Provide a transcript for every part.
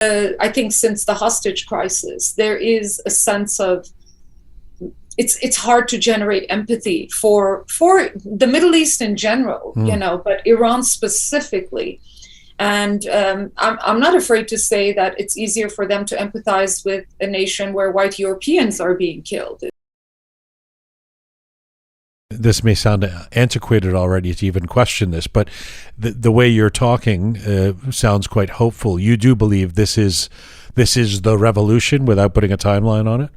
I think since the hostage crisis, there is a sense of it's hard to generate empathy for the Middle East in general, but Iran specifically. And I'm not afraid to say that it's easier for them to empathize with a nation where white Europeans are being killed. This may sound antiquated already to even question this, but the way you're talking sounds quite hopeful. You do believe this is the revolution without putting a timeline on it?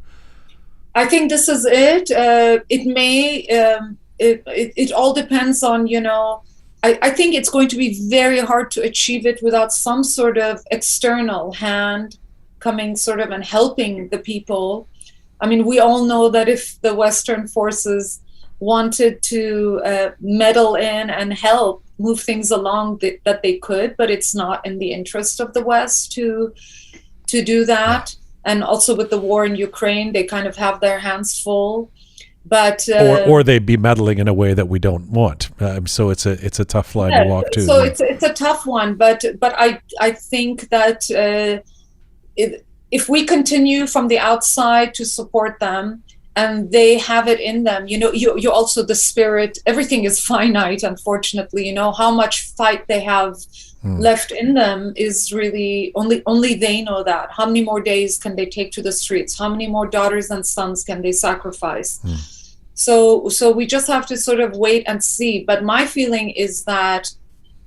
I think this is it. It may, it all depends on, I think it's going to be very hard to achieve it without some sort of external hand coming sort of and helping the people. I mean, we all know that if the Western forces wanted to meddle in and help move things along, that they could, but it's not in the interest of the West to do that. And also with the war in Ukraine, they kind of have their hands full. But or they'd be meddling in a way that we don't want. So it's a tough line to walk too. So it's a tough one. But I think that if we continue from the outside to support them, and they have it in them, you also the spirit. Everything is finite, unfortunately. How much fight they have left in them is really only they know that. How many more days can they take to the streets? How many more daughters and sons can they sacrifice? So we just have to sort of wait and see. But my feeling is that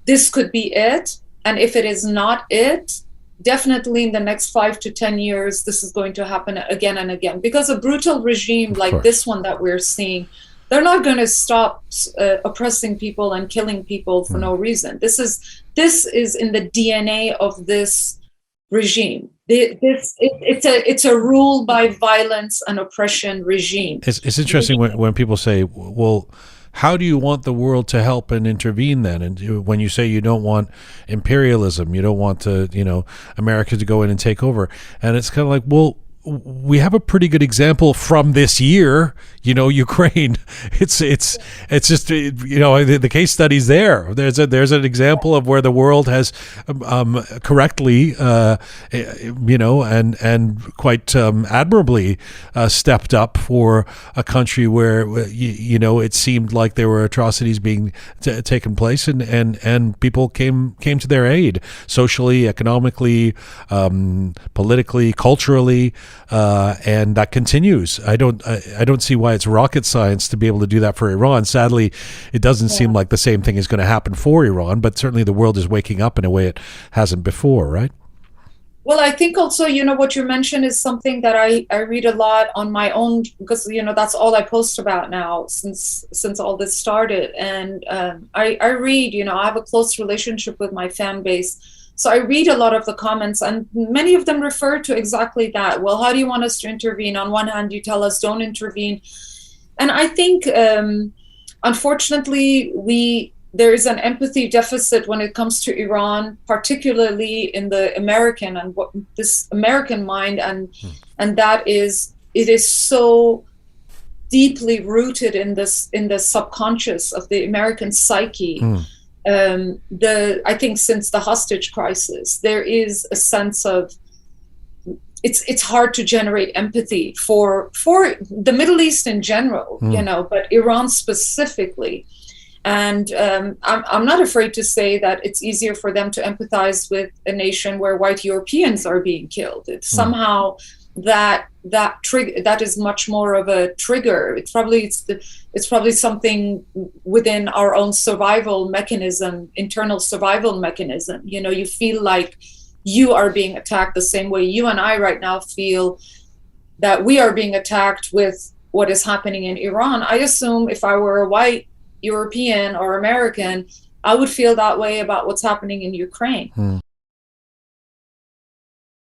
this could be it, and if it is not it, definitely in the next 5 to 10 years, this is going to happen again and again, because a brutal regime like this one that we're seeing, they're not going to stop oppressing people and killing people for no reason. This is in the DNA of this regime. It's a rule by violence and oppression regime. It's interesting when people say, well, how do you want the world to help and intervene then? And when you say you don't want imperialism, you don't want America to go in and take over. And it's kind of like, well, we have a pretty good example from this year, Ukraine. It's just, the case study's there. There's an example of where the world has correctly, and quite admirably stepped up for a country where, it seemed like there were atrocities being taken place, and people came to their aid socially, economically, politically, culturally. And that continues. I don't see why it's rocket science to be able to do that for Iran. Sadly, it doesn't seem like the same thing is going to happen for Iran, but certainly the world is waking up in a way it hasn't before, right? Well, I think also, what you mentioned is something that I read a lot on my own, because, that's all I post about now since all this started. And I read, I have a close relationship with my fan base. So I read a lot of the comments, and many of them refer to exactly that. Well, how do you want us to intervene? On one hand, you tell us don't intervene. And I think, unfortunately, there is an empathy deficit when it comes to Iran, particularly in the American and this American mind. And that is, it is so deeply rooted in the subconscious of the American psyche. I think since the hostage crisis, there is a sense of it's hard to generate empathy for the Middle East in general, but Iran specifically. And I'm not afraid to say that it's easier for them to empathize with a nation where white Europeans are being killed. It's somehow that is much more of a trigger. It's probably something within our own survival mechanism, internal survival mechanism. You feel like you are being attacked the same way you and I right now feel that we are being attacked with what is happening in Iran. I assume if I were a white European or American, I would feel that way about what's happening in Ukraine.